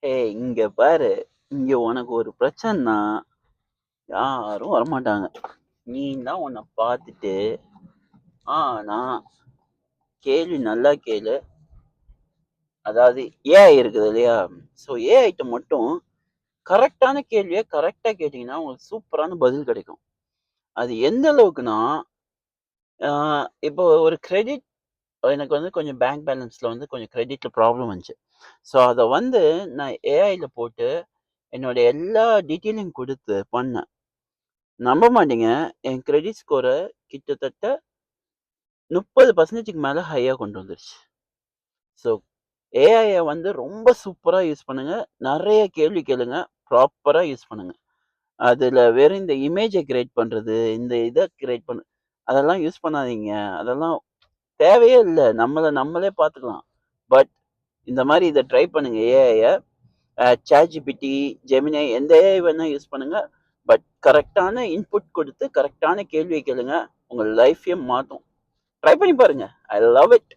ஏய் இங்க பாரு. இங்க உனக்கு ஒரு பிரச்சனைனா யாரும் வரமாட்டாங்க. நீ தான் உன்னை பார்த்துட்டு நான் கேள்வி நல்லா கேளு. அதாவது ஏஐ இருக்குது இல்லையா? ஸோ ஏஐட்ட மட்டும் கரெக்டான கேள்வியை கரெக்டா கேட்டீங்கன்னா உங்களுக்கு சூப்பரான பதில் கிடைக்கும். அது எந்த அளவுக்குன்னா, இப்போ ஒரு கிரெடிட் எனக்கு வந்து கொஞ்சம் பேங்க் பேலன்ஸ்ல வந்து கொஞ்சம் கிரெடிட்ல ப்ராப்ளம் வந்துச்சு. ஸோ அத வந்து நான் ஏஐல போட்டு என்னோட எல்லா டீட்டெயிலையும் குடுத்து பண்ணேன். நம்ப மாட்டீங்க, என் கிரெடிட் ஸ்கோர கிட்டத்தட்ட 30% மேல ஹையா கொண்டு வந்துருச்சு. ஸோ ஏஐய வந்து ரொம்ப சூப்பரா யூஸ் பண்ணுங்க. நெறைய கேள்வி கேளுங்க. ப்ராப்பரா யூஸ் பண்ணுங்க. அதுல வெறும் இந்த இமேஜ கிரியேட் பண்றது, இந்த இத கிரியேட் பண்ண அதெல்லாம் யூஸ் பண்ணாதீங்க. அதெல்லாம் தேவையே இல்ல. நம்மளே பார்த்துக்கலாம். பட் இந்த மாரி இத ட்ரை பண்ணுங்க ஏஐய. ChatGPT, Gemini எந்த ஏஐ வேணா யூஸ் பண்ணுங்க. பட் கரெக்ட்டான இன்புட் குடுத்து, கரெக்ட்டான கேள்விய கேளுங்க. உங்க லைஃப்பயே மாத்தும். ட்ரை பண்ணி பாருங்க. I love it.